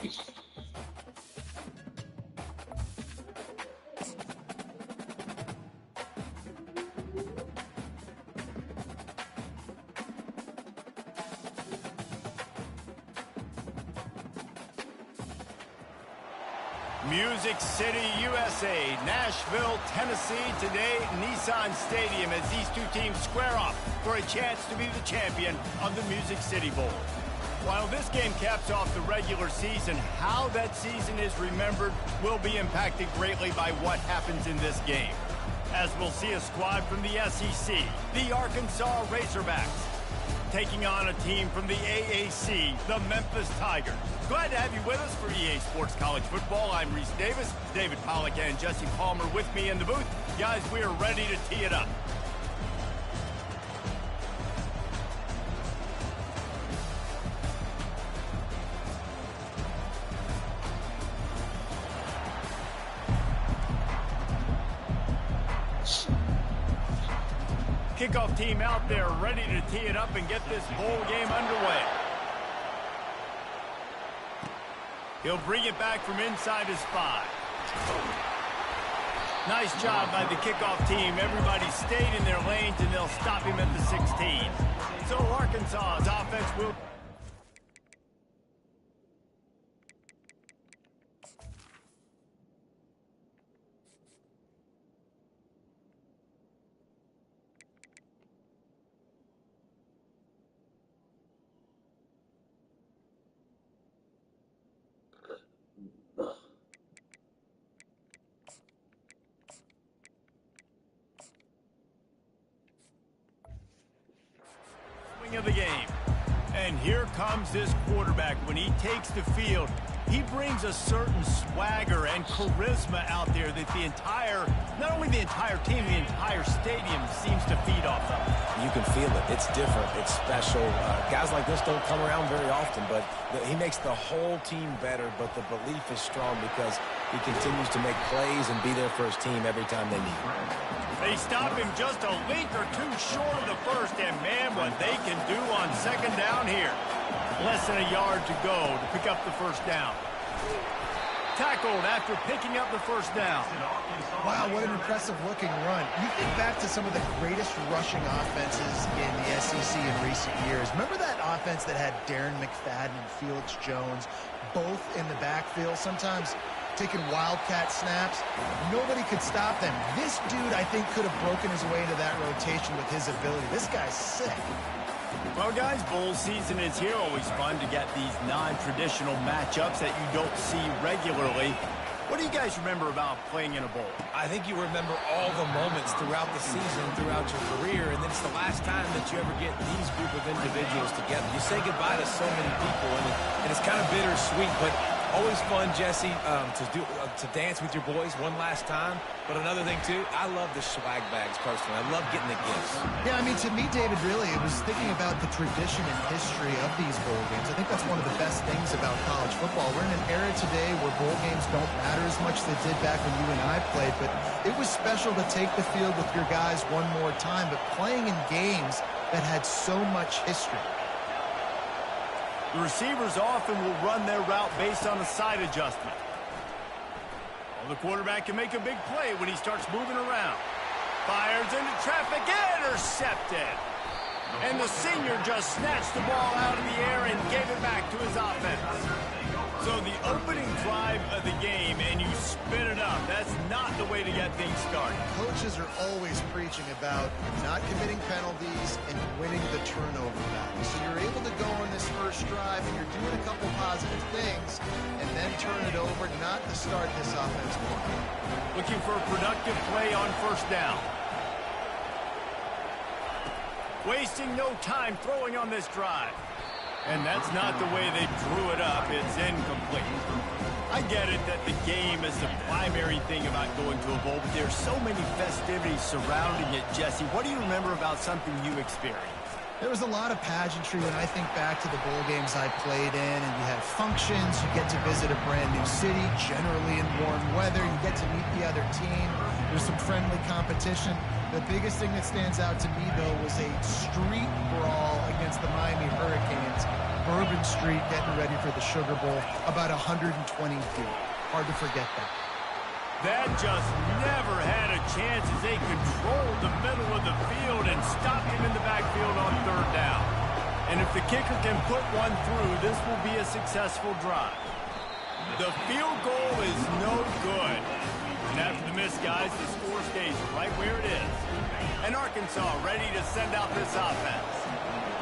Music City, USA, Nashville, Tennessee, today Nissan Stadium as these two teams square off for a chance to be the champion of the Music City Bowl. While this game caps off the regular season, how that season is remembered will be impacted greatly by what happens in this game. As we'll see a squad from the SEC, the Arkansas Razorbacks, taking on a team from the AAC, the Memphis Tigers. Glad to have you with us for EA Sports College Football. I'm Reese Davis, David Pollack and Jesse Palmer with me in the booth. Guys, we are ready to tee it up. Kickoff team out there ready to tee it up and get this bowl game underway. He'll bring it back from inside his 5. Nice job by the kickoff team. Everybody stayed in their lanes and they'll stop him at the 16. So Arkansas's offense will... of the game. And here comes this quarterback. When he takes the field, he brings a certain swagger and charisma out there that the entire, not only the entire team, the entire stadium seems to feed off of. You can feel it. It's different. It's special. Guys like this don't come around very often, but he makes the whole team better, but the belief is strong because he continues to make plays and be there for his team every time they need him. They stop him just a link or two short of the first, and man, what they can do on second down here. Less than a yard to go to pick up the first down. Tackled after picking up the first down. Wow, what an impressive-looking run. You think back to some of the greatest rushing offenses in the SEC in recent years. Remember that offense that had Darren McFadden and Felix Jones both in the backfield, sometimes taking wildcat snaps? Nobody could stop them. This dude, I think, could have broken his way into that rotation with his ability. This guy's sick. Well, guys, bowl season is here. Always fun to get these non-traditional matchups that you don't see regularly. What do you guys remember about playing in a bowl? I think you remember all the moments throughout the season, throughout your career, and it's the last time that you ever get these group of individuals together. You say goodbye to so many people, and it's kind of bittersweet, but always fun, Jesse, to dance with your boys one last time. But another thing, too, I love the swag bags, personally. I love getting the gifts. Yeah, I mean, to me, David, really, it was thinking about the tradition and history of these bowl games. I think that's one of the best things about college football. We're in an era today where bowl games don't matter as much as they did back when you and I played, but it was special to take the field with your guys one more time, but playing in games that had so much history. The receivers often will run their route based on a side adjustment. Well, the quarterback can make a big play when he starts moving around. Fires into traffic, intercepted. And the senior just snatched the ball out of the air and gave it back to his offense. So the opening drive of the game, and you spin it up. That's not the way to get things started. Coaches are always preaching about not committing penalties and winning the turnover battle. So you're able to go on this first drive, and you're doing a couple positive things, and then turn it over, not to start this offense. Looking for a productive play on first down. Wasting no time throwing on this drive. And that's not the way they drew it up. It's incomplete. I get it that the game is the primary thing about going to a bowl, but there's so many festivities surrounding it, Jesse. What do you remember about something you experienced? There was a lot of pageantry when I think back to the bowl games I played in, and you had functions, you get to visit a brand new city, generally in warm weather, you get to meet the other team, there's some friendly competition. The biggest thing that stands out to me, though, was a street brawl against the Miami Hurricanes. Bourbon Street getting ready for the Sugar Bowl, about 120 feet. Hard to forget that. That just never had a chance as they controlled the middle of the field and stopped him in the backfield on third down. And if the kicker can put one through, this will be a successful drive. The field goal is no good. And after the miss, guys, the score stays right where it is. And Arkansas ready to send out this offense.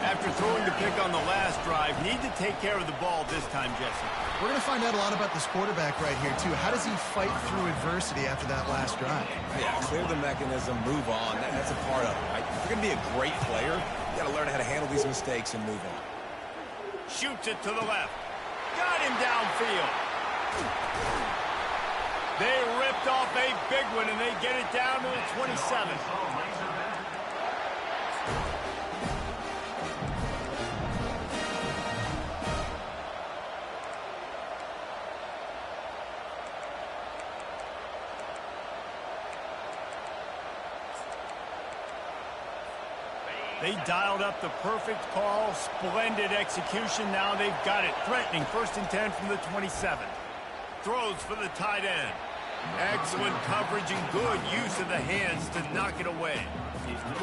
After throwing the pick on the last drive, need to take care of the ball this time, Jesse. We're going to find out a lot about this quarterback right here, too. How does he fight through adversity after that last drive? Yeah, clear the mechanism, move on. That's a part of it, right? If you're going to be a great player, you got to learn how to handle these mistakes and move on. Shoots it to the left. Got him downfield. They ripped off a big one, and they get it down to the 27. They dialed up the perfect call, splendid execution. Now they've got it. Threatening 1st and 10 from the 27. Throws for the tight end. Excellent coverage and good use of the hands to knock it away.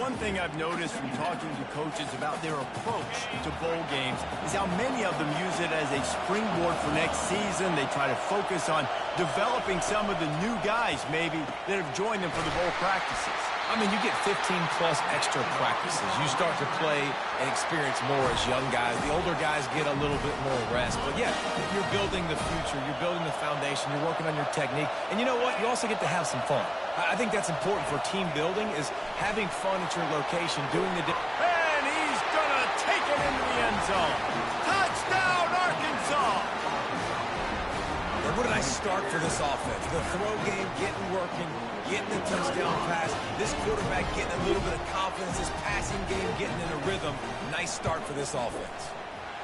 One thing I've noticed from talking to coaches about their approach to bowl games is how many of them use it as a springboard for next season. They try to focus on developing some of the new guys, maybe, that have joined them for the bowl practices. I mean, you get 15-plus extra practices. You start to play and experience more as young guys. The older guys get a little bit more rest. But, yeah, you're building the future. You're building the foundation. You're working on your technique. And you know what? You also get to have some fun. I think that's important for team building is having fun at your location, doing the... And he's going to take it into the end zone. Touchdown, Arkansas! And what a nice start for this offense. The throw game getting working, getting the touchdown pass. This quarterback getting a little bit of confidence. This passing game getting in a rhythm. Nice start for this offense.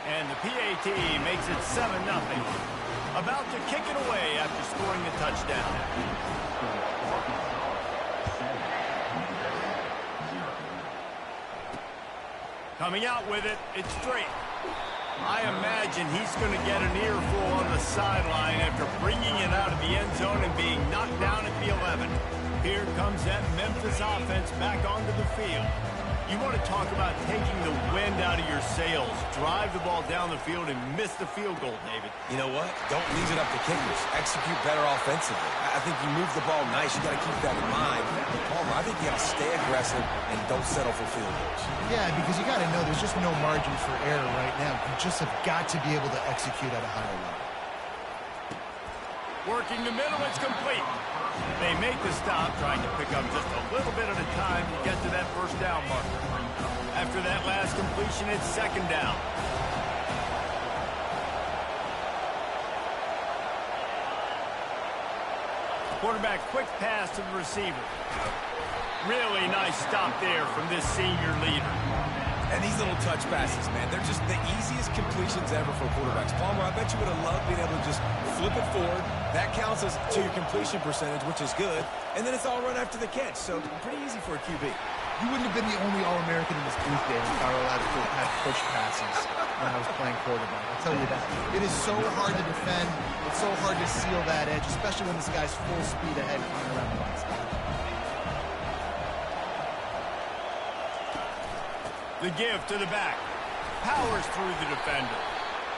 And the PAT makes it 7-0. About to kick it away after scoring the touchdown. Coming out with it, it's Drake. I imagine he's going to get an earful on the sideline after bringing it out of the end zone and being knocked down at the 11. Here comes that Memphis offense back onto the field. You want to talk about taking the wind out of your sails. Drive the ball down the field and miss the field goal, David. You know what? Don't leave it up to kickers. Execute better offensively. I think you move the ball nice. You got to keep that in mind. Palmer, I think you got to stay aggressive and don't settle for field goals. Yeah, because you got to know there's just no margin for error right now. You just have got to be able to execute at a higher level. Working the middle, it's complete. They make the stop, trying to pick up just a little bit at a time to get to that first down marker. After that last completion, it's 2nd down. Quarterback, quick pass to the receiver. Really nice stop there from this senior leader. And these little touch passes, man, they're just the easiest completions ever for quarterbacks. Palmer, I bet you would have loved being able to just flip it forward. That counts as to your completion percentage, which is good. And then it's all run after the catch, so pretty easy for a QB. You wouldn't have been the only All-American in this booth game if I were allowed to have push passes when I was playing quarterback. I'll tell you that. It is so hard to defend. It's so hard to seal that edge, especially when this guy's full speed ahead coming around the box. The give to the back. Powers through the defender.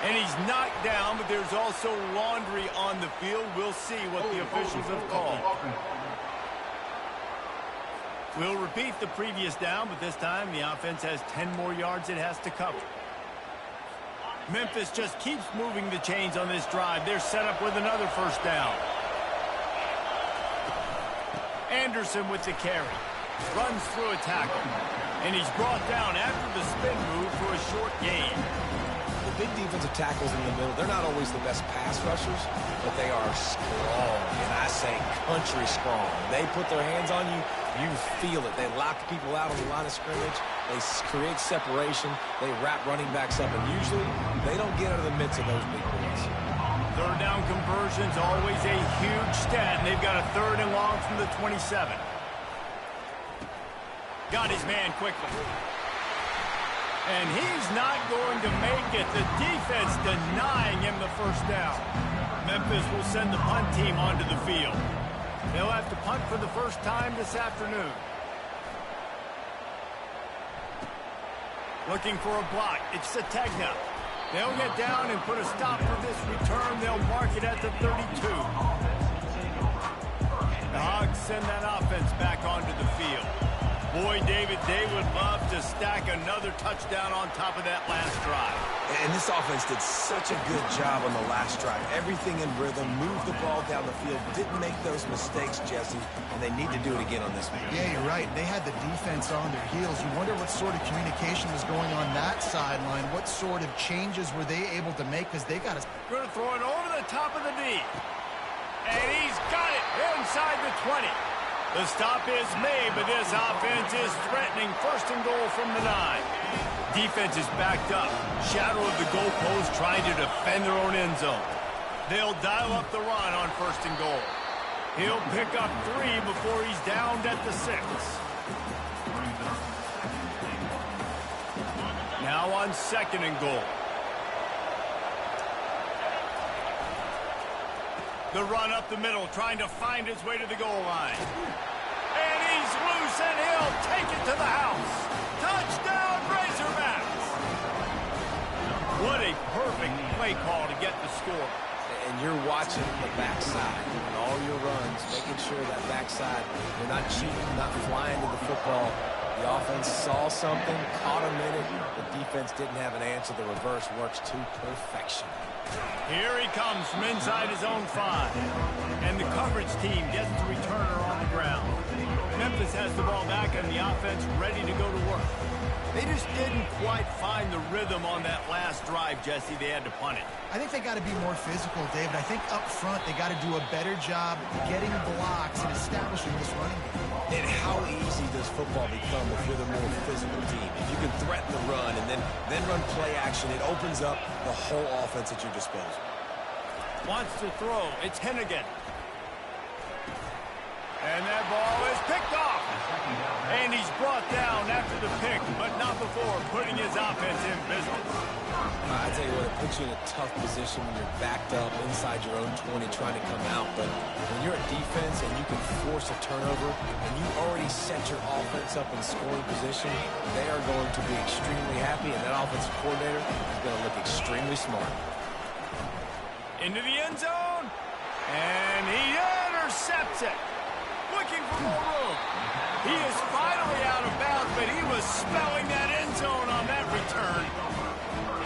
And he's knocked down, but there's also laundry on the field. We'll see what the officials have called. We'll repeat the previous down, but this time the offense has 10 more yards it has to cover. Memphis just keeps moving the chains on this drive. They're set up with another first down. Anderson with the carry. Runs through a tackle. And he's brought down after the spin move for a short gain. The big defensive tackles in the middle, they're not always the best pass rushers, but they are strong, and I say country strong. They put their hands on you, you feel it. They lock people out on the line of scrimmage. They create separation. They wrap running backs up, and usually they don't get out of the midst of those big boys. Third down conversion's always a huge stat, and they've got a 3rd and long from the 27. Got his man quickly. And he's not going to make it. The defense denying him the first down. Memphis will send the punt team onto the field. They'll have to punt for the first time this afternoon. Looking for a block. It's Sategna. They'll get down and put a stop for this return. They'll mark it at the 32. The Hogs send that offense back onto the field. Boy, David, they would love to stack another touchdown on top of that last drive. And this offense did such a good job on the last drive. Everything in rhythm, moved the ball down the field, didn't make those mistakes, Jesse, and they need to do it again on this one. Yeah, you're right. They had the defense on their heels. You wonder what sort of communication was going on that sideline. What sort of changes were they able to make? Because they got to... Going to throw it over the top of the D. And he's got it inside the 20. The stop is made, but this offense is threatening first and goal from the 9. Defense is backed up. Shadow of the goalpost trying to defend their own end zone. They'll dial up the run on first and goal. He'll pick up 3 before he's downed at the 6. Now on second and goal. The run up the middle, trying to find his way to the goal line. And he's loose, and he'll take it to the house. Touchdown, Razorbacks! What a perfect play call to get the score. And you're watching the backside and all your runs, making sure that backside, you're not cheating, not flying to the football. The offense saw something, caught him in it. The defense didn't have an answer. The reverse works to perfection. Here he comes from inside his own 5. And the coverage team gets the returner on the ground. Memphis has the ball back and the offense ready to go to work. They just didn't quite find the rhythm on that last drive, Jesse. They had to punt it. I think they got to be more physical, David. I think up front they got to do a better job getting blocks and establishing this running game. And how easy does football become if you're the more physical team? If you can threaten the run and then run play action, it opens up the whole offense at your disposal. Wants to throw. It's Hennigan. And that ball is picked off. And he's brought down after the pick, but not before putting his offense in business. I tell you what, it puts you in a tough position when you're backed up inside your own 20 trying to come out. But when you're a defense and you can force a turnover and you already set your offense up in scoring position, they are going to be extremely happy, and that offensive coordinator is going to look extremely smart. Into the end zone. And he intercepts it. Looking for more room. He is finally out of bounds, but he was spelling that end zone on that return.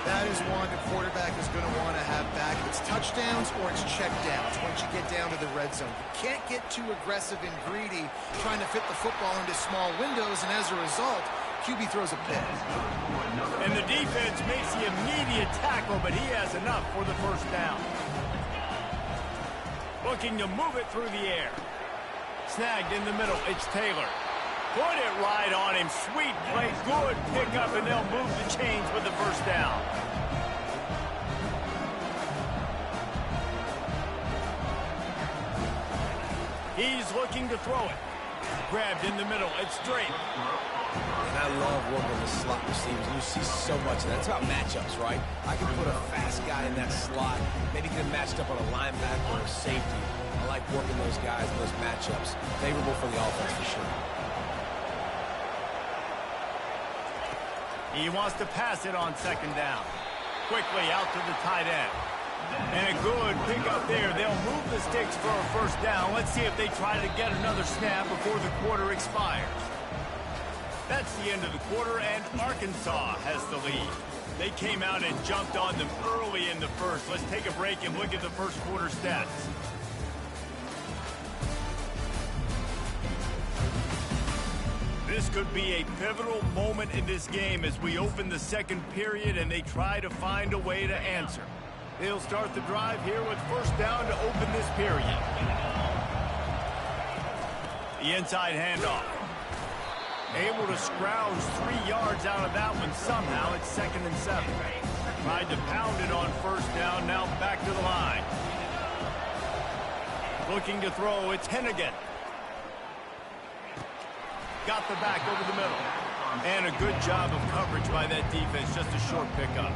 That is one the quarterback is going to want to have back. It's touchdowns or it's checkdowns once you get down to the red zone. You can't get too aggressive and greedy trying to fit the football into small windows, and as a result, QB throws a pick. And the defense makes the immediate tackle, but he has enough for the first down. Looking to move it through the air. Snagged in the middle, it's Taylor. Put it right on him, sweet play, good pickup, and they'll move the chains with the first down. He's looking to throw it. Grabbed in the middle, it's Drake. And I love working the slot receivers. You see so much of that. It's about matchups, right? I can put a fast guy in that slot, maybe get him matched up on a linebacker or a safety. I like working those guys in those matchups. Favorable for the offense for sure. He wants to pass it on second down. Quickly out to the tight end. And a good pickup there. They'll move the sticks for a first down. Let's see if they try to get another snap before the quarter expires. That's the end of the quarter, and Arkansas has the lead. They came out and jumped on them early in the first. Let's take a break and look at the first quarter stats. This could be a pivotal moment in this game as we open the second period and they try to find a way to answer. They'll start the drive here with first down to open this period. The inside handoff. Able to scrounge 3 yards out of that one somehow. It's 2nd and 7. Tried to pound it on first down, now back to the line. Looking to throw, it's Hennigan. Got the back over the middle. And a good job of coverage by that defense, just a short pickup.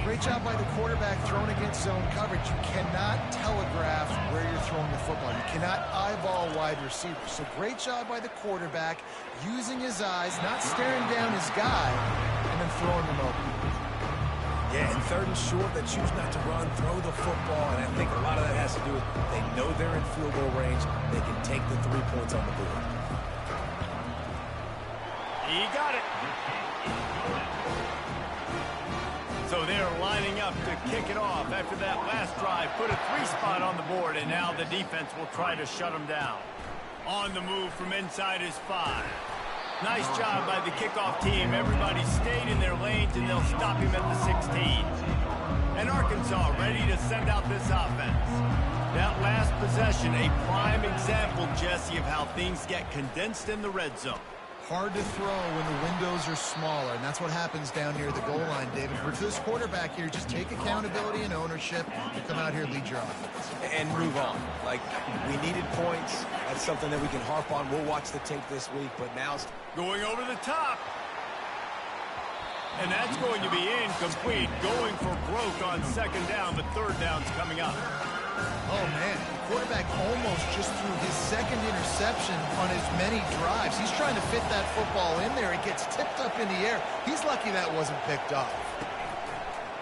Great job by the quarterback throwing against zone coverage. You cannot telegraph where you're throwing the football. You cannot eyeball wide receivers. So great job by the quarterback using his eyes, not staring down his guy, and then throwing him open. Yeah, and third and short, they choose not to run, throw the football, and I think a lot of that has to do with they know they're in field goal range. They can take the 3 points on the board. He got it. So they're lining up to kick it off after that last drive. Put a 3 spot on the board, and now the defense will try to shut them down. On the move from inside his 5. Nice job by the kickoff team. Everybody stayed in their lanes, and they'll stop him at the 16. And Arkansas ready to send out this offense. That last possession, a prime example, Jesse, of how things get condensed in the red zone. Hard to throw when the windows are smaller, and that's what happens down near the goal line, David. For this quarterback here, just take accountability and ownership and come out here and lead your offense. And move on. Like, we needed points. That's something that we can harp on. We'll watch the tape this week, but now it's going over the top. And that's going to be incomplete. Going for broke on second down, but third down's coming up. Oh, man. The quarterback almost just threw his second interception on as many drives. He's trying to fit that football in there. It gets tipped up in the air. He's lucky that wasn't picked up.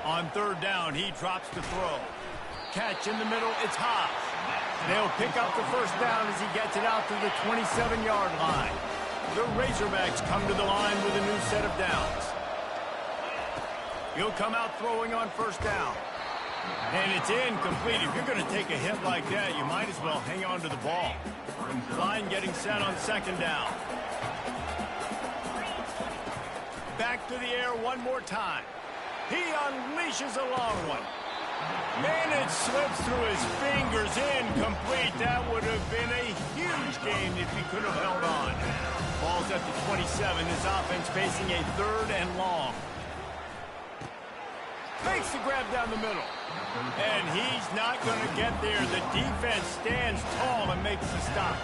On third down, he drops to throw. Catch in the middle, it's Haas. They'll pick up the first down as he gets it out to the 27-yard line. The Razorbacks come to the line with a new set of downs. He'll come out throwing on first down. And it's incomplete. If you're going to take a hit like that, you might as well hang on to the ball. Line getting set on second down. Back to the air one more time. He unleashes a long one. And it slips through his fingers. Incomplete. That would have been a huge game if he could have held on. Ball's at the 27. This offense facing a third and long. Makes the grab down the middle. And he's not going to get there. The defense stands tall and makes the stop.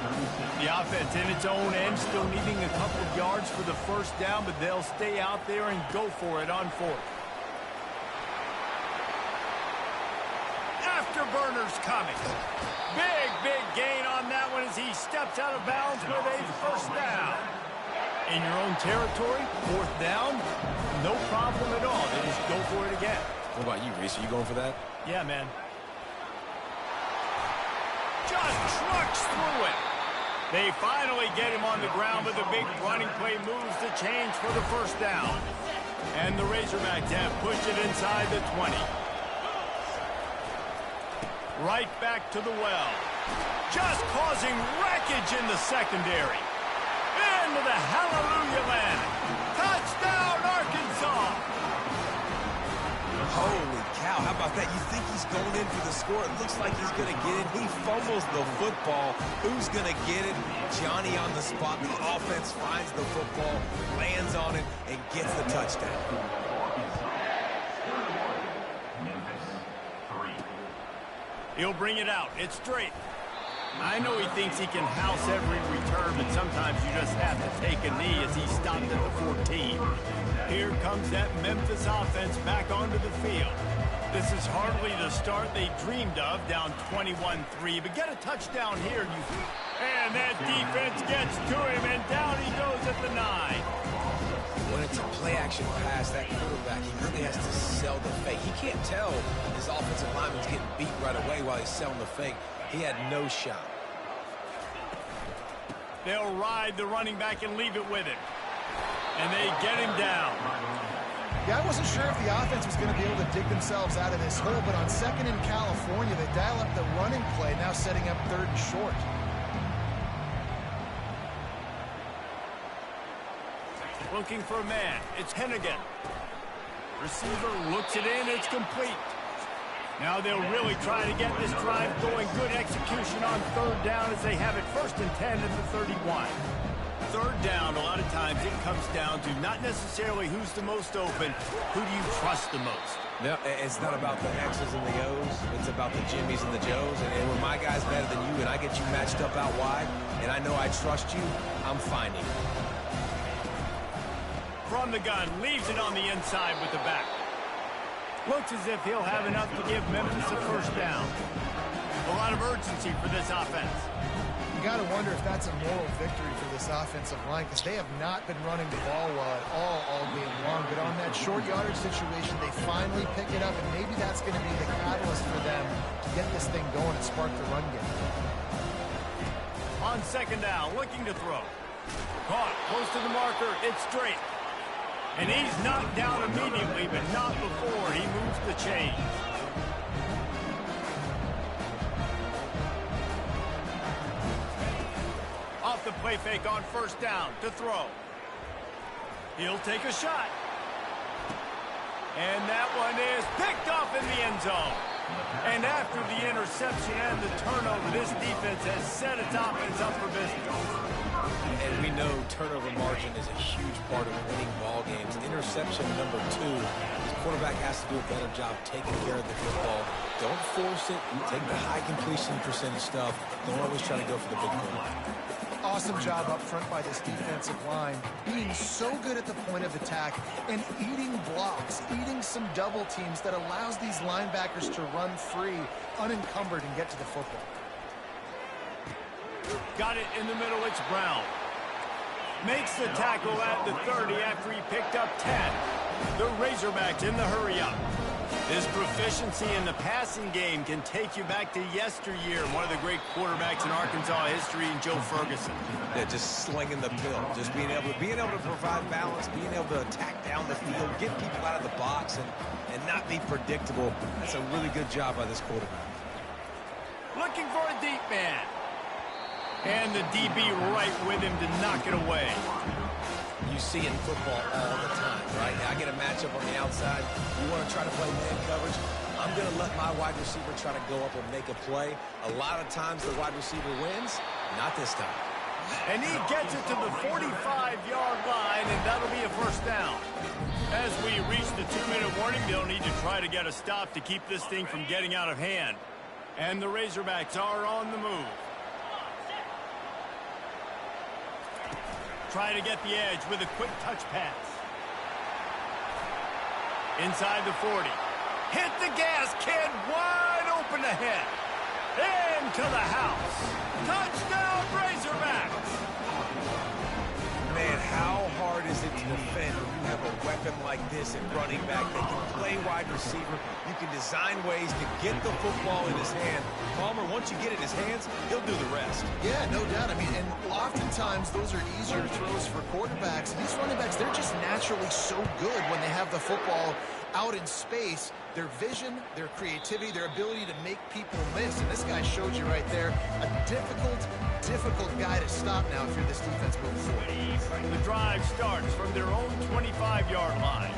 The offense in its own end still needing a couple of yards for the first down, but they'll stay out there and go for it on fourth. Afterburner's coming. Big gain on that one as he steps out of bounds with a first down. In your own territory, fourth down, no problem at all. They just go for it again. What about you, Reese? Are you going for that? Yeah, man. Just trucks through it. They finally get him on the ground, but the big running play moves the chains for the first down. And the Razorbacks have pushed it inside the 20. Right back to the well. Just causing wreckage in the secondary. Into the hallelujah land. Touchdown, Arkansas. Holy cow, how about that? You think he's going in for the score. It looks like he's going to get it. He fumbles the football. Who's going to get it? Johnny on the spot. The offense finds the football, lands on it, and gets the touchdown. He'll bring it out. It's straight. I know he thinks he can house every return, but sometimes you just have to take a knee as he stopped at the 14. Here comes that Memphis offense back onto the field. This is hardly the start they dreamed of, down 21-3, but get a touchdown here. And that defense gets to him, and down he goes at the 9. When it's a play-action pass, that quarterback, he really has to sell the fake. He can't tell his offensive lineman's getting beat right away while he's selling the fake. He had no shot. They'll ride the running back and leave it with him. And they get him down. Yeah, I wasn't sure if the offense was going to be able to dig themselves out of this hole, but on second in California, they dial up the running play, now setting up third and short. Looking for a man. It's Hennigan. Receiver looks it in. It's complete. Now they'll really try to get this drive going. Good execution on third down as they have it first and 10 at the 31. Third down, a lot of times it comes down to not necessarily who's the most open, who do you trust the most? No, it's not about the X's and the O's. It's about the Jimmys and the Joes. And when my guy's better than you and I get you matched up out wide, and I know I trust you, I'm finding. from the gun, leaves it on the inside with the back. Looks as if he'll have enough to give Memphis a first down. A lot of urgency for this offense. You got to wonder if that's a moral victory for this offensive line, because they have not been running the ball well at all game long. But on that short yardage situation, they finally pick it up, and maybe that's going to be the catalyst for them to get this thing going and spark the run game. On second down, looking to throw. Caught close to the marker. It's straight. And he's knocked down immediately, but not before he moves the chains. Off the play fake on first down to throw. He'll take a shot. And that one is picked off in the end zone. And after the interception and the turnover, this defense has set its offense up for business. And we know turnover margin is a huge part of winning ball games. Interception number 2. His quarterback has to do a better job taking care of the football. Don't force it. Take the high completion percentage stuff. Don't always try to go for the big play. Awesome job up front by this defensive line, being so good at the point of attack and eating blocks, eating some double teams that allows these linebackers to run free, unencumbered, and get to the football. Got it in the middle, it's Brown. Makes the tackle at the 30 after he picked up 10. The Razorbacks in the hurry-up. His proficiency in the passing game can take you back to yesteryear, one of the great quarterbacks in Arkansas history, in Joe Ferguson. Yeah, just slinging the pill, just being able to provide balance, being able to attack down the field, get people out of the box, and not be predictable. That's a really good job by this quarterback. Looking for a deep man. And the DB right with him to knock it away. You see in football all the time, right? I get a matchup on the outside. You want to try to play man coverage. I'm going to let my wide receiver try to go up and make a play. A lot of times the wide receiver wins. Not this time. And he gets it to the 45-yard line, and that'll be a first down. As we reach the 2-minute warning, they'll need to try to get a stop to keep this thing from getting out of hand. And the Razorbacks are on the move. Try to get the edge with a quick touch pass. Inside the 40. Hit the gas, kid. Wide open ahead. Into the house. Touchdown, Razorbacks. Man, how hard is it to defend when you have a weapon like this at running back that can play wide receiver? You can design ways to get the football in his hand. Palmer, once you get it in his hands, he'll do the rest. Yeah, no doubt. I mean, and oftentimes those are easier throws for quarterbacks. These running backs, they're just naturally so good when they have the football out in space. Their vision, their creativity, their ability to make people miss. And this guy showed you right there a difficult guy to stop now if you're this defense moving forward. The drive starts from their own 25-yard line.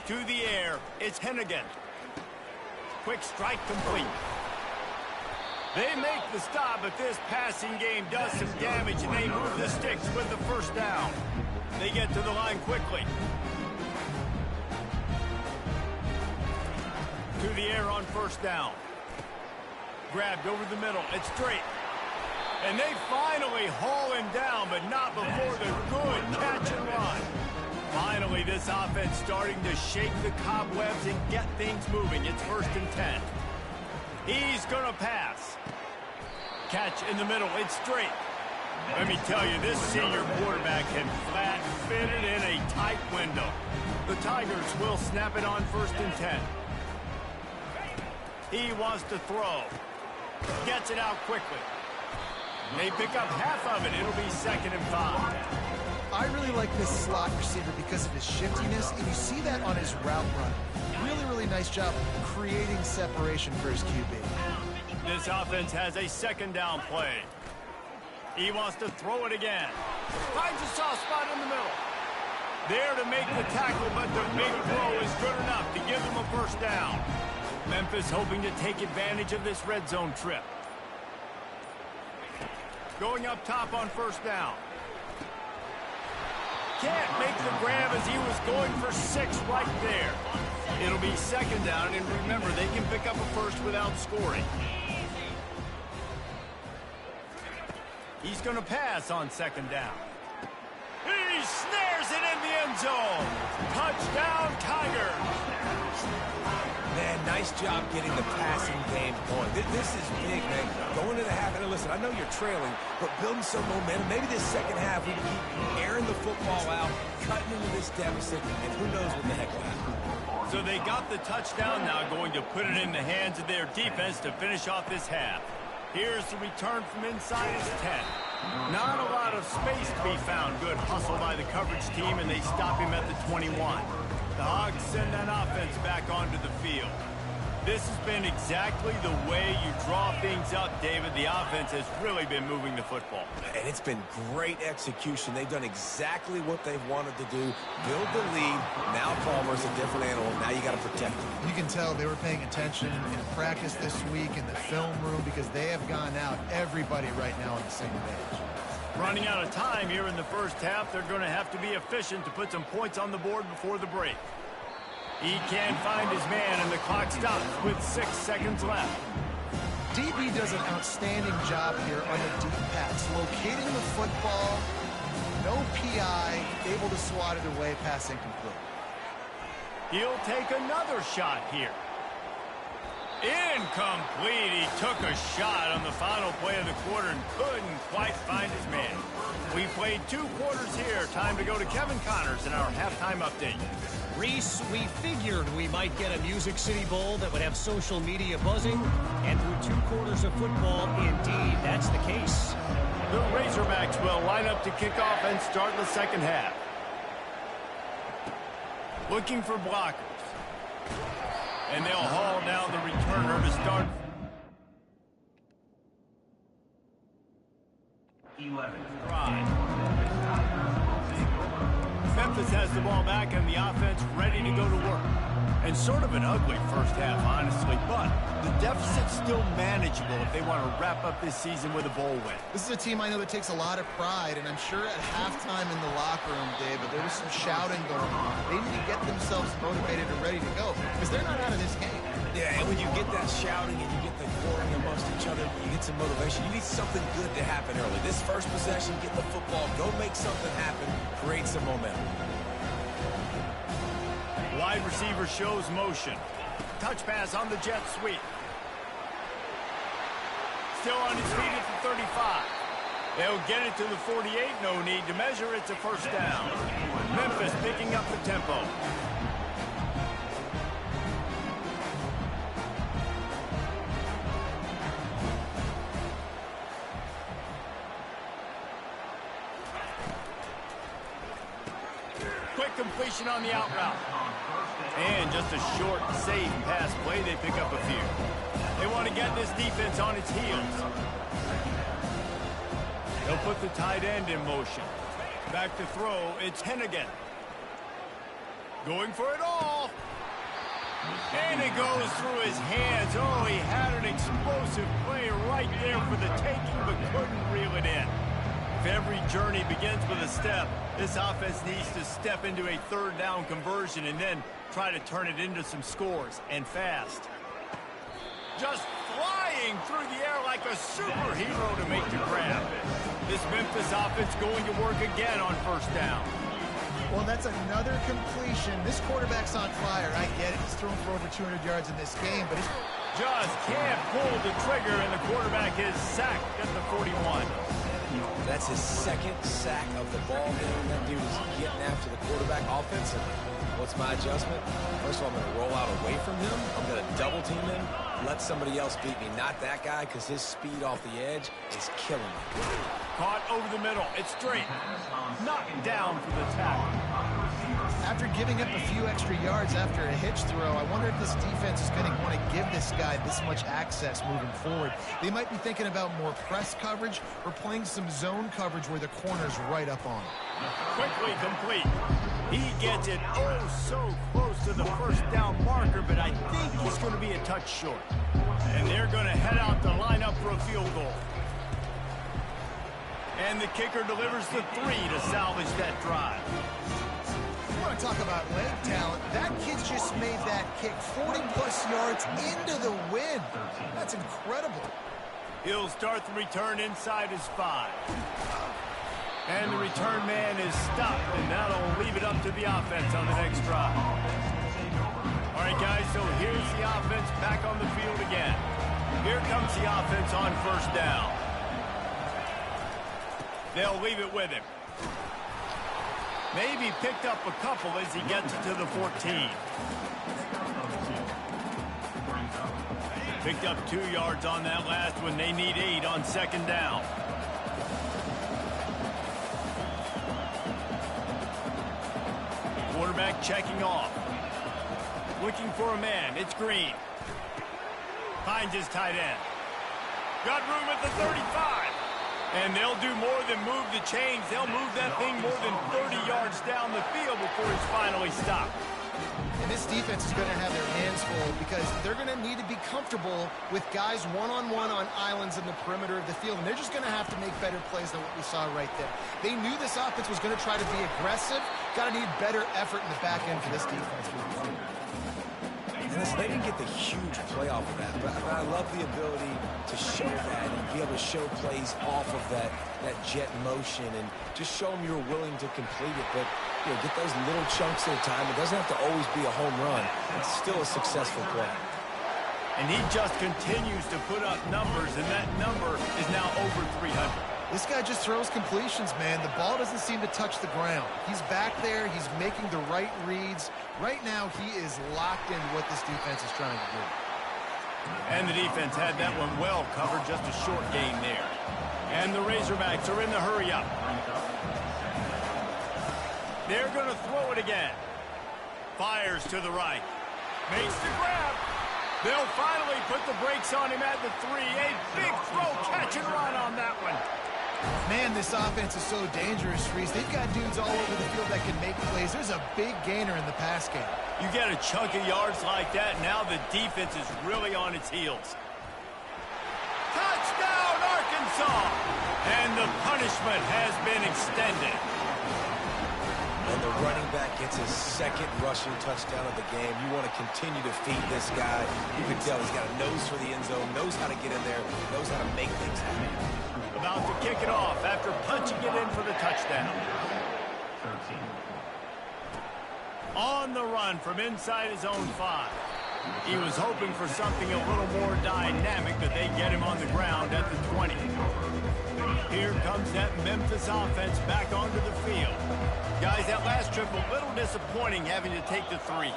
To the air, it's Hennigan. Quick strike complete. They make the stop, but this passing game does some damage, and they move the sticks with the first down. They get to the line quickly. To the air on first down. Grabbed over the middle. It's straight. And they finally haul him down, but not before the good catch and run. Finally, this offense starting to shake the cobwebs and get things moving. It's 1st and 10. He's going to pass. Catch in the middle. It's straight. Let me tell you, this senior quarterback can flat fit it in a tight window. The Tigers will snap it on 1st and 10. He wants to throw. Gets it out quickly. They pick up half of it. It'll be 2nd and 5. I really like this slot receiver because of his shiftiness, and you see that on his route run. Really nice job creating separation for his QB. This offense has a 2nd down play. He wants to throw it again. Finds a soft spot in the middle. There to make the tackle, but the big throw is good enough to give them a first down. Memphis hoping to take advantage of this red zone trip. Going up top on first down. Can't make the grab as he was going for 6 right there. It'll be 2nd down, and remember, they can pick up a first without scoring. He's going to pass on 2nd down. snares it in the end zone. Touchdown, Tigers. Man, nice job getting the passing game going. This is big, man. Going into the half, and listen, I know you're trailing, but building some momentum. Maybe this second half we can keep airing the football out, cutting into this deficit, and who knows what the heck will happen. So they got the touchdown now, going to put it in the hands of their defense to finish off this half. Here's the return from inside his 10. Not a lot of space to be found. Good hustle by the coverage team, and they stop him at the 21. The Hogs send that offense back onto the field. This has been exactly the way you draw things up, David. The offense has really been moving the football. And it's been great execution. They've done exactly what they've wanted to do. Build the lead. Now Palmer's a different animal. Now you got to protect him. You can tell they were paying attention in practice this week in the film room because they have gone out, everybody right now on the same page. Running out of time here in the first half, they're going to have to be efficient to put some points on the board before the break. He can't find his man, and the clock stops with 6 seconds left. DB does an outstanding job here on the deep pass, locating the football, no PI, able to swat it away, pass incomplete. He'll take another shot here. Incomplete. He took a shot on the final play of the quarter and couldn't quite find his man. We played 2 quarters here. Time to go to Kevin Connors in our halftime update. Reese, we figured we might get a Music City Bowl that would have social media buzzing, and through 2 quarters of football, indeed, that's the case. The Razorbacks will line up to kick off and start the second half. Looking for blockers. And they'll haul down the returner to start. 11. Memphis has the ball back and the offense ready to go to work. And sort of an ugly first half, honestly, but the deficit's still manageable if they want to wrap up this season with a bowl win. This is a team I know that takes a lot of pride, and I'm sure at halftime in the locker room, David, there was some shouting going on. They need to get themselves motivated and ready to go because they're not out of this game. Yeah, and when you get that shouting and you get the quartering amongst each other, you get some motivation. You need something good to happen early. This first possession, get the football, go make something happen, create some momentum. Wide receiver shows motion. Touch pass on the jet sweep. Still on his feet at the 35. They'll get it to the 48. No need to measure. It's a first down. Memphis picking up the tempo. Quick completion on the out route. And just a short, safe pass play. They pick up a few. They want to get this defense on its heels. They'll put the tight end in motion. Back to throw. It's Hennigan. Going for it all. And it goes through his hands. Oh, he had an explosive play right there for the taking, but couldn't reel it in. If every journey begins with a step, this offense needs to step into a third down conversion and then try to turn it into some scores, and fast. Just flying through the air like a superhero to make the grab. This Memphis offense going to work again on first down. Well, that's another completion. This quarterback's on fire. I get it. He's thrown for over 200 yards in this game, but he's just can't pull the trigger, and the quarterback is sacked at the 41. That's his second sack of the ball game. That dude is getting after the quarterback offensively. What's my adjustment? First of all, I'm going to roll out away from him. I'm going to double team him, let somebody else beat me. Not that guy, because his speed off the edge is killing me. Caught over the middle. It's straight. Knocked down for the tackle. After giving up a few extra yards after a hitch throw, I wonder if this defense is going to want to give this guy this much access moving forward. They might be thinking about more press coverage or playing some zone coverage where the corner's right up on him. Quickly complete. He gets it oh so close to the first down marker, but I think he's going to be a touch short. And they're going to head out to line up for a field goal. And the kicker delivers the 3 to salvage that drive. You want to talk about leg talent? That kid just made that kick 40-plus yards into the wind. That's incredible. He'll start the return inside his 5. And the return man is stopped, and that'll leave it up to the offense on the next drive. All right, guys, so here's the offense back on the field again. Here comes the offense on first down. They'll leave it with him. Maybe picked up a couple as he gets to the 14. Picked up 2 yards on that last one. They need 8 on second down. Quarterback checking off. Looking for a man. It's Green. Finds his tight end. Got room at the 35. And they'll do more than move the chains. They'll move that thing more than 30 yards down the field before it's finally stopped. And this defense is going to have their hands full because they're going to need to be comfortable with guys one-on-one on islands in the perimeter of the field. And they're just going to have to make better plays than what we saw right there. They knew this offense was going to try to be aggressive. Got to need better effort in the back end for this defense. And listen, they didn't get the huge play off of that, but I love the ability to show that and be able to show plays off of that jet motion and just show them you're willing to complete it. But you know, get those little chunks at a time. It doesn't have to always be a home run. It's still a successful play. And he just continues to put up numbers, and that number is now over 300. This guy just throws completions, man. The ball doesn't seem to touch the ground. He's back there. He's making the right reads. Right now, he is locked into what this defense is trying to do. And the defense had that one well covered, just a short gain there. And the Razorbacks are in the hurry-up. They're going to throw it again. Fires to the right. Makes the grab. They'll finally put the brakes on him at the 3. A big throw, catch and run on that one. Man, this offense is so dangerous, Reese. They've got dudes all over the field that can make plays. There's a big gainer in the pass game. You get a chunk of yards like that, now the defense is really on its heels. Touchdown, Arkansas! And the punishment has been extended. And the running back gets his second rushing touchdown of the game. You want to continue to feed this guy. You can tell he's got a nose for the end zone, knows how to get in there, knows how to make things happen. About to kick it off after punching it in for the touchdown. On the run from inside his own 5. He was hoping for something a little more dynamic, but they get him on the ground at the 20. Here comes that Memphis offense back onto the field. Guys, that last trip a little disappointing having to take the 3.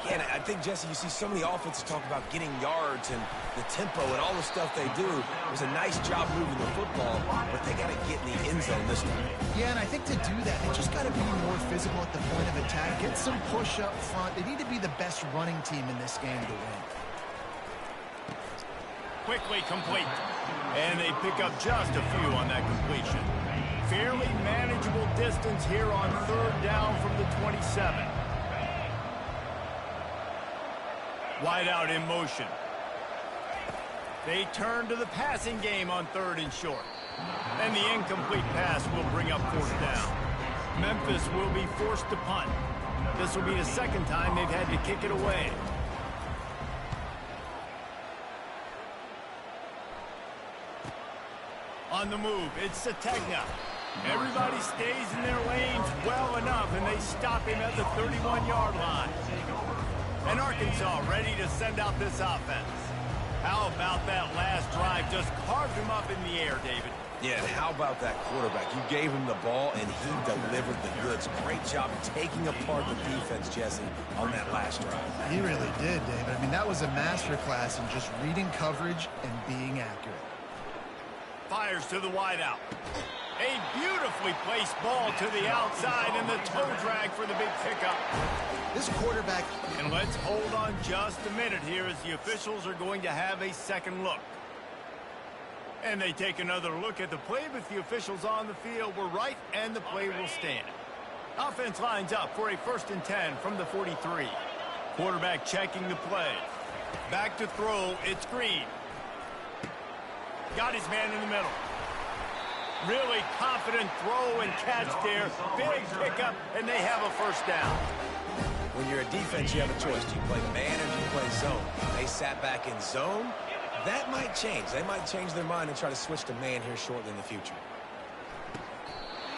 Yeah, and I think, Jesse, you see so many offenses talk about getting yards and the tempo and all the stuff they do. It was a nice job moving the football, but they got to get in the end zone this time. Yeah, and I think to do that, they just got to be more physical at the point of attack. Get some push up front. They need to be the best running team in this game to win. Quickly complete. And they pick up just a few on that completion. Fairly manageable distance here on third down from the 27. Wide out in motion. They turn to the passing game on 3rd and short. And the incomplete pass will bring up 4th down. Memphis will be forced to punt. This will be the second time they've had to kick it away. On the move, it's Sategna. Everybody stays in their lanes well enough, and they stop him at the 31-yard line. And Arkansas ready to send out this offense. How about that last drive? Just carved him up in the air, David. Yeah, and how about that quarterback? You gave him the ball, and he delivered the goods. Great job taking apart the defense, Jesse, on that last drive. He really did, David. I mean, that was a masterclass in just reading coverage and being accurate. Fires to the wideout. A beautifully placed ball to the outside, and the toe drag for the big pickup. This quarterback... And let's hold on just a minute here as the officials are going to have a second look. And they take another look at the play, but the officials on the field were right, and the play will stand. Offense lines up for a 1st and 10 from the 43. Quarterback checking the play. Back to throw, it's Green. Got his man in the middle. Really confident throw and catch there. Big pickup, and they have a 1st down. When you're a defense, you have a choice. Do you play man or do you play zone? They sat back in zone. That might change. They might change their mind and try to switch to man here shortly in the future.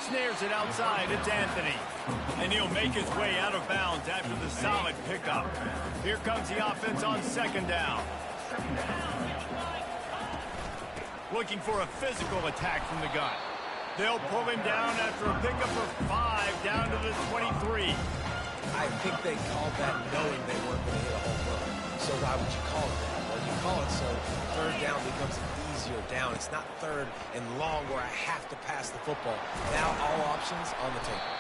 Snares it outside. It's Anthony. And he'll make his way out of bounds after the solid pickup. Here comes the offense on second down. Looking for a physical attack from the gun. They'll pull him down after a pickup of 5 down to the 23. I think they called that knowing they weren't going to hit a home run. So why would you call it that? Well, you call it so third down becomes an easier down. It's not third and long where I have to pass the football. Now all options on the table.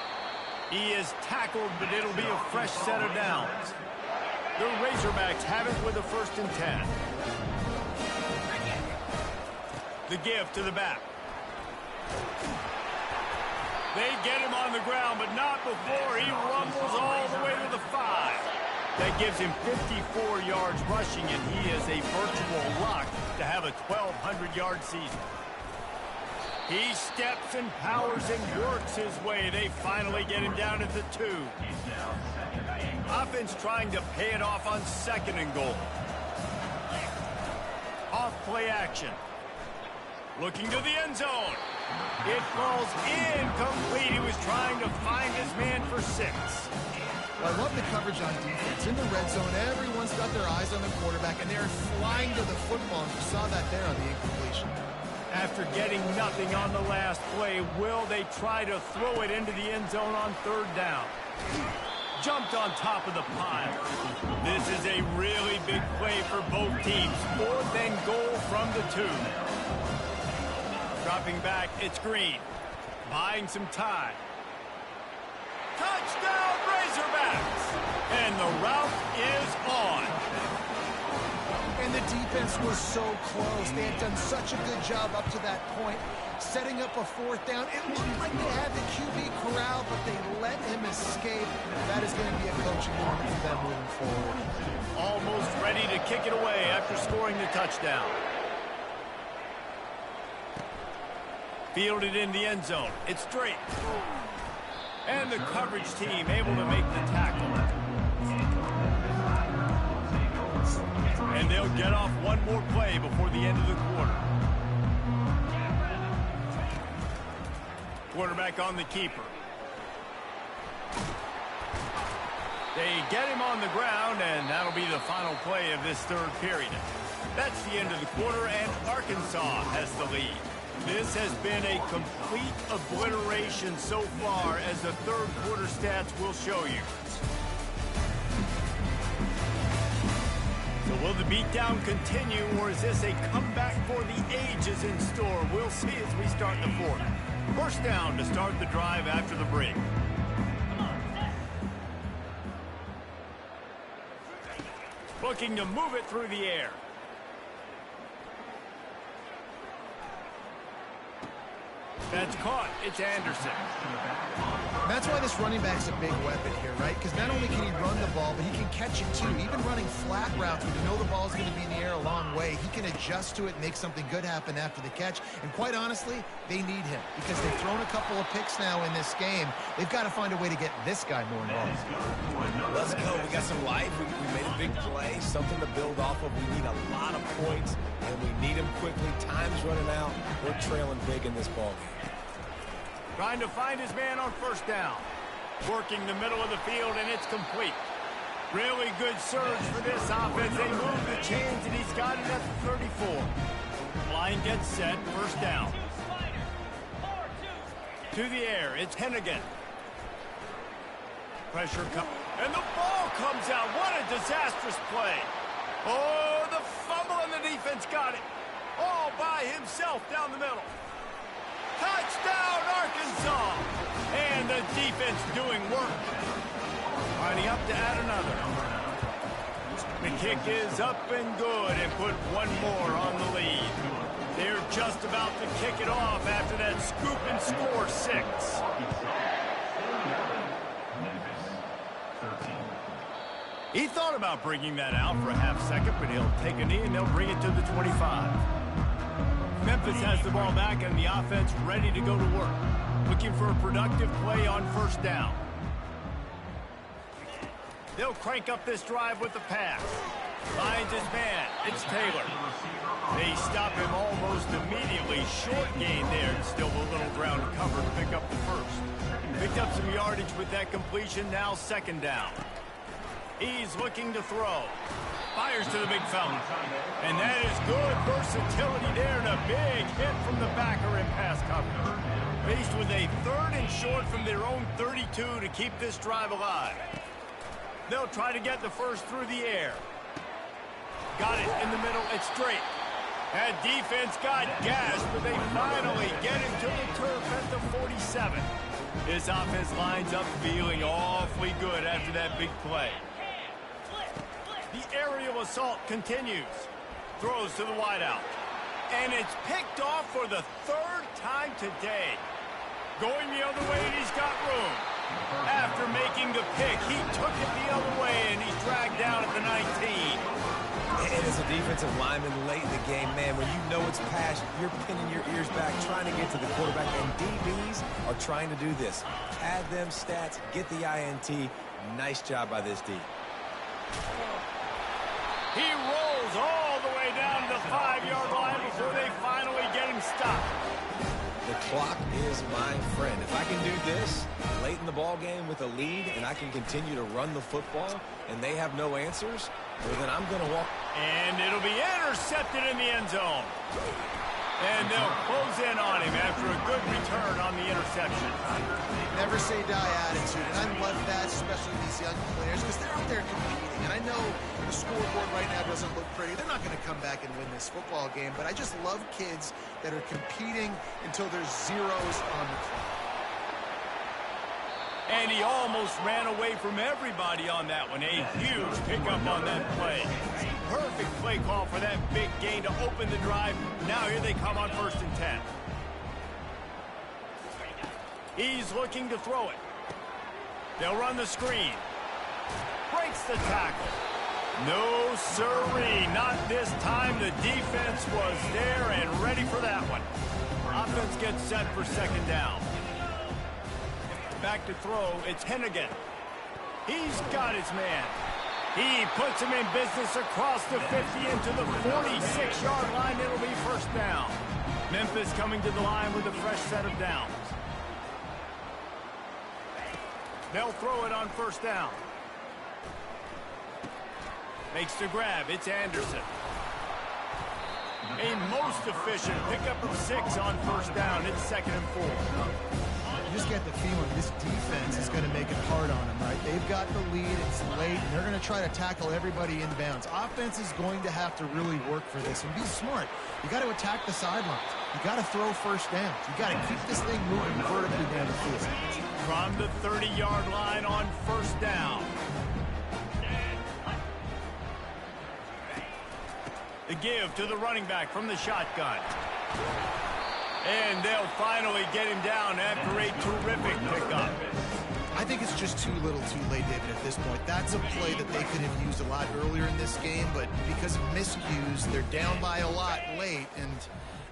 He is tackled, but it'll be a fresh set of downs. The Razorbacks have it with a 1st and 10. The give to the back. They get him on the ground, but not before he rumbles all the way to the 5. That gives him 54 yards rushing, and he is a virtual lock to have a 1,200-yard season. He steps and powers and works his way. They finally get him down at the 2. Offense trying to pay it off on 2nd and goal. Off play action. Looking to the end zone. It falls incomplete. He was trying to find his man for 6. Well, I love the coverage on defense. In the red zone, everyone's got their eyes on the quarterback, and they're flying to the football. And you saw that there on the incompletion. After getting nothing on the last play, will they try to throw it into the end zone on 3rd down? Jumped on top of the pile. This is a really big play for both teams. 4th and goal from the 2. Dropping back, it's Green. Buying some time. Touchdown, Razorbacks! And the route is on. And the defense was so close. They had done such a good job up to that point, setting up a 4th down. It looked like they had the QB corral, but they let him escape. That is going to be a coaching moment for them moving forward. Almost ready to kick it away after scoring the touchdown. Fielded in the end zone. It's straight. And the coverage team able to make the tackle. And they'll get off one more play before the end of the quarter. Quarterback on the keeper. They get him on the ground, and that'll be the final play of this 3rd period. That's the end of the quarter, and Arkansas has the lead. This has been a complete obliteration so far, as the 3rd quarter stats will show you. So will the beatdown continue, or is this a comeback for the ages in store? We'll see as we start the 4th. 1st down to start the drive after the break. Looking to move it through the air. That's caught. It's Anderson. That's why this running back's a big weapon here, right? Because not only can he run the ball, but he can catch it too. Even running flat routes when you know the ball's going to be in the air a long way, he can adjust to it and make something good happen after the catch. And quite honestly, they need him because they've thrown a couple of picks now in this game. They've got to find a way to get this guy more involved. Let's go. We got some life. We made a big play, something to build off of. We need a lot of points, and we need them quickly. Time's running out. We're trailing big in this ballgame. Trying to find his man on 1st down. Working the middle of the field, and it's complete. Really good surge for this offense. They move the chains, and he's got it at the 34. Line gets set, 1st down. To the air, it's Hennigan. Pressure comes, and the ball comes out. What a disastrous play. Oh, the fumble, and the defense got it. All by himself down the middle. Touchdown, Arkansas! And the defense doing work. Lining up to add another. The kick is up and good and put one more on the lead. They're just about to kick it off after that scoop and score 6. He thought about bringing that out for a half second, but he'll take a knee and they'll bring it to the 25. Memphis has the ball back and the offense ready to go to work. Looking for a productive play on 1st down. They'll crank up this drive with the pass. Finds his man. It's Taylor. They stop him almost immediately. Short gain there. And still a little ground cover to pick up the first. Picked up some yardage with that completion. Now second down. He's looking to throw. Fires to the big fella. And that is good versatility there and a big hit from the backer in pass coverage. Faced with a 3rd and short from their own 32 to keep this drive alive. They'll try to get the first through the air. Got it in the middle. It's straight. That defense got gashed, but they finally get him to the turf at the 47. This offense lines up feeling awfully good after that big play. The aerial assault continues. Throws to the wideout. And it's picked off for the 3rd time today. Going the other way, and he's got room. After making the pick, he took it the other way, and he's dragged down at the 19. And as a defensive lineman late in the game, man, when you know it's pass, you're pinning your ears back, trying to get to the quarterback, and DBs are trying to do this. Pad them stats, get the INT. Nice job by this D. He rolls all the way down to the 5-yard line before they finally get him stopped. The clock is my friend. If I can do this late in the ball game with a lead and I can continue to run the football and they have no answers, well, then I'm going to walk. And it'll be intercepted in the end zone. And they'll close in on him after a good return on the interception. Never say die attitude, and I love that, especially these young players, because they're out there competing. And I know the scoreboard right now doesn't look pretty. They're not going to come back and win this football game, but I just love kids that are competing until there's zeros on the clock. And he almost ran away from everybody on that one. A huge pickup on that play. Perfect play call for that big gain to open the drive. Now here they come on 1st and 10. He's looking to throw it. They'll run the screen. Breaks the tackle. No sirree, not this time. The defense was there and ready for that one. Offense gets set for second down. Back to throw, it's Hennigan. He's got his man. He puts him in business across the 50 into the 46-yard line. It'll be first down. Memphis coming to the line with a fresh set of downs. They'll throw it on first down. Makes the grab. It's Anderson. A most efficient pickup of 6 on first down. It's 2nd and 4. You just get the feeling this defense is going to make it hard on them, right? They've got the lead. It's late, and they're going to try to tackle everybody inbounds. Offense is going to have to really work for this and be smart. You got to attack the sidelines. You got to throw first downs. You got to keep this thing moving vertically down the field. From the 30-yard line on first down. The give to the running back from the shotgun. And they'll finally get him down after a terrific pickup. I think it's just too little too late, David, at this point. That's a play that they could have used a lot earlier in this game, but because of miscues, they're down by a lot late, and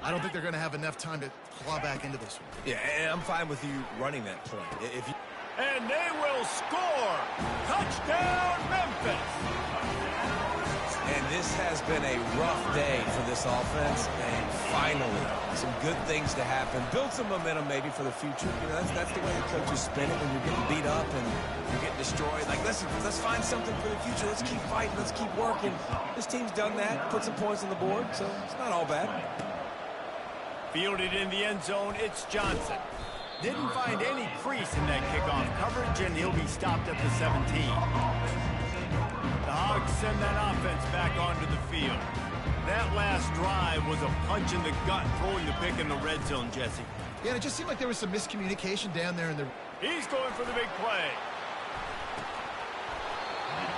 I don't think they're going to have enough time to claw back into this one. Yeah, and I'm fine with you running that play. If you... And they will score! Touchdown, Memphis! And this has been a rough day for this offense, and finally, some good things to happen. Build some momentum maybe for the future. You know, that's the way the coaches spin it when you're getting beat up and you're getting destroyed. Like, let's find something for the future. Let's keep fighting. Let's keep working. This team's done that, put some points on the board, so it's not all bad. Fielded in the end zone, it's Johnson. Didn't find any crease in that kickoff coverage, and he'll be stopped at the 17. The Hogs send that offense back onto the field. That last drive was a punch in the gut, throwing the pick in the red zone, Jesse. Yeah, and it just seemed like there was some miscommunication down there in the... He's going for the big play.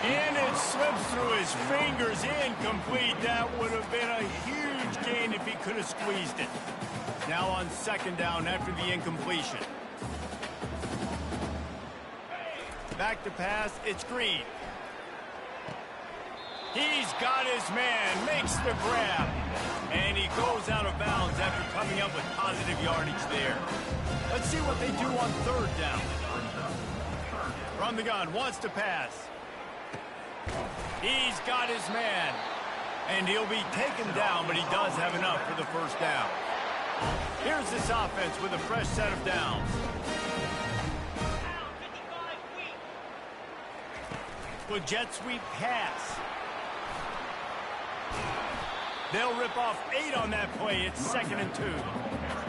And it slips through his fingers, incomplete. That would have been a huge gain if he could have squeezed it. Now on second down after the incompletion. Back to pass, it's Green. He's got his man, makes the grab, and he goes out of bounds after coming up with positive yardage there. Let's see what they do on third down. From the gun, wants to pass. He's got his man. And he'll be taken down, but he does have enough for the first down. Here's this offense with a fresh set of downs. With jet sweep pass. They'll rip off 8 on that play. It's 2nd and 2.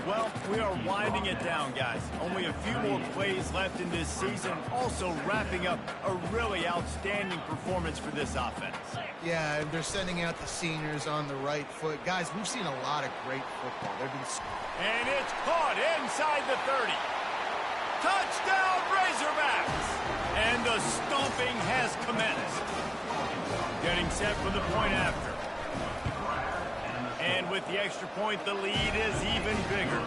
Well, we are winding it down, guys. Only a few more plays left in this season. Also wrapping up a really outstanding performance for this offense. Yeah, and they're sending out the seniors on the right foot. Guys, we've seen a lot of great football. And it's caught inside the 30. Touchdown, Razorbacks! And the stomping has commenced. Getting set for the point after. And with the extra point, the lead is even bigger.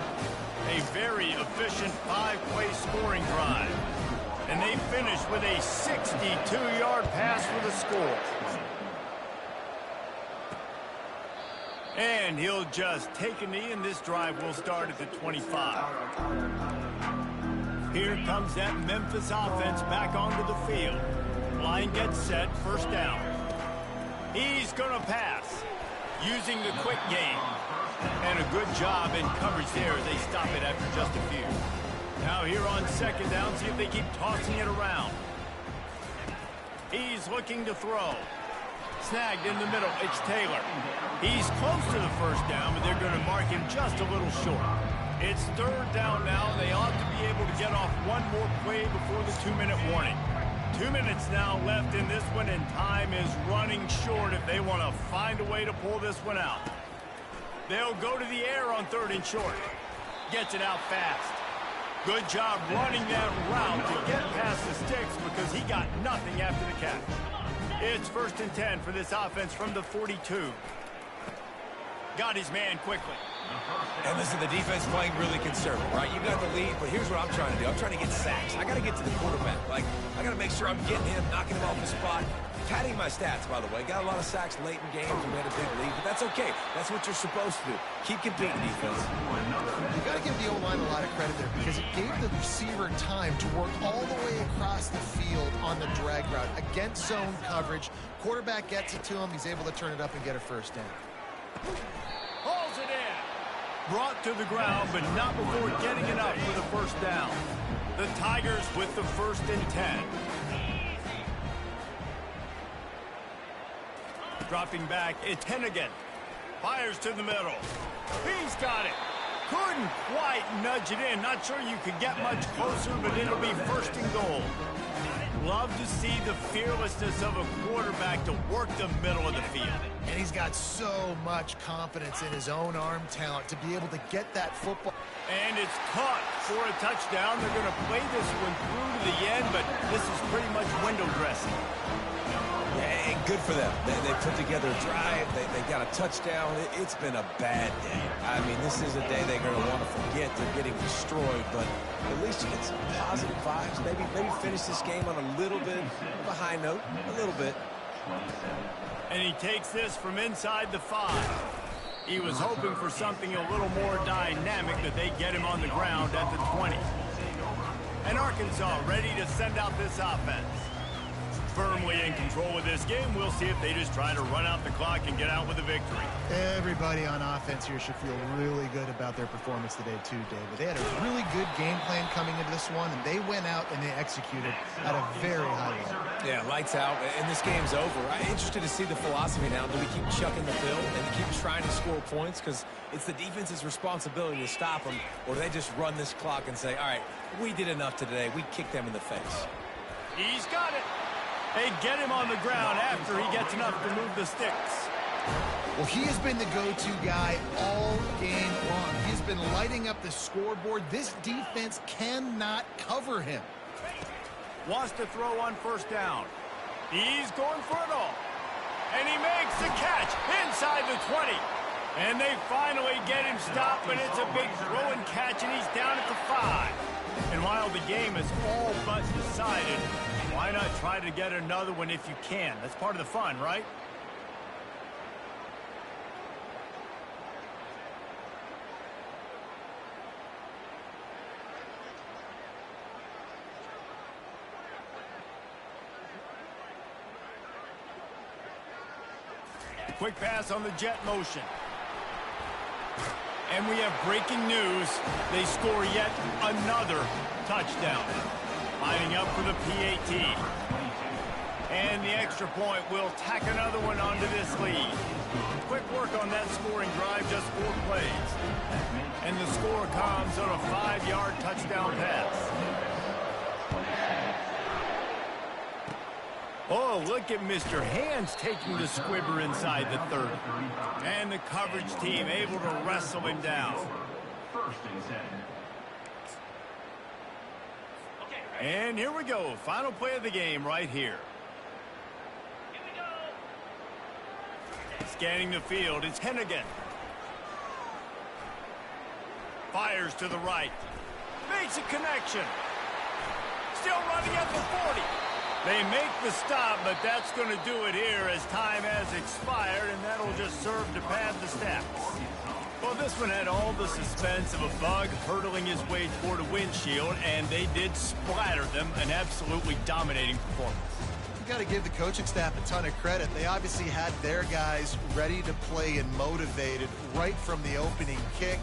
A very efficient 5-play scoring drive. And they finish with a 62-yard pass for the score. And he'll just take a knee, and this drive will start at the 25. Here comes that Memphis offense back onto the field. Line gets set, first down. He's going to pass. Using the quick game. And a good job in coverage there. They stop it after just a few. Now here on 2nd down, see if they keep tossing it around. He's looking to throw. Snagged in the middle, it's Taylor. He's close to the first down, but they're going to mark him just a little short. It's 3rd down now. They ought to be able to get off one more play before the 2-minute warning. 2 minutes now left in this one, and time is running short if they want to find a way to pull this one out. They'll go to the air on 3rd and short. Gets it out fast. Good job running that route to get past the sticks because he got nothing after the catch. It's 1st and 10 for this offense from the 42. Got his man quickly. And listen, the defense playing really conservative, right? You got the lead, but here's what I'm trying to do. I'm trying to get sacks. I got to get to the quarterback. Like, I got to make sure I'm getting him, knocking him off the spot. Padding my stats, by the way. Got a lot of sacks late in games. We had a big lead, but that's okay. That's what you're supposed to do. Keep competing, defense. You got to give the O-line a lot of credit there because it gave the receiver time to work all the way across the field on the drag route against zone coverage. Quarterback gets it to him. He's able to turn it up and get a first down. Hauls it in. Brought to the ground, but not before getting it up for the first down. The Tigers with the 1st and 10. Dropping back, it's Hennigan. Fires to the middle. He's got it. Couldn't quite nudge it in. Not sure you could get much closer, but it'll be 1st and goal. Love to see the fearlessness of a quarterback to work the middle of the field. And he's got so much confidence in his own arm talent to be able to get that football. And it's caught for a touchdown. They're going to play this one through to the end, but this is pretty much window dressing. Yeah, and good for them. They put together a drive. They got a touchdown. It's been a bad day. I mean, this is a day they're going to want to forget. They're getting destroyed, but at least you get some positive vibes. Maybe finish this game on a little bit of a high note, a little bit. And he takes this from inside the 5. He was hoping for something a little more dynamic, but they get him on the ground at the 20. And Arkansas ready to send out this offense. Firmly in control of this game. We'll see if they just try to run out the clock and get out with a victory. Everybody on offense here should feel really good about their performance today too, David. They had a really good game plan coming into this one, and they went out and they executed at a very high level. Yeah, lights out, and this game's over. I'm interested to see the philosophy now. Do we keep chucking the pill and keep trying to score points? Because it's the defense's responsibility to stop them, or do they just run this clock and say, all right, we did enough today. We kicked them in the face. He's got it. They get him on the ground after he gets enough to move the sticks. Well, he has been the go-to guy all game long. He's been lighting up the scoreboard. This defense cannot cover him. Wants to throw on 1st down. He's going for it all. And he makes the catch inside the 20. And they finally get him stopped, but it's a big throw and catch, and he's down at the 5. And while the game is all but decided, why not try to get another one if you can? That's part of the fun, right? quick pass on the jet motion. And we have breaking news. They score yet another touchdown. Lining up for the PAT. And the extra point will tack another one onto this lead. Quick work on that scoring drive, just 4 plays. And the score comes on a 5-yard touchdown pass. Oh, look at Mr. Hands taking the squibber inside the 30. And the coverage team able to wrestle him down. And here we go. Final play of the game right here. Scanning the field, it's Hennigan. Fires to the right. Makes a connection. Still running at the 40. They make the stop, but that's going to do it here as time has expired, and that'll just serve to pad the stats. Well, this one had all the suspense of a bug hurtling his way toward a windshield, and they did splatter them, an absolutely dominating performance. You got to give the coaching staff a ton of credit. They obviously had their guys ready to play and motivated right from the opening kick.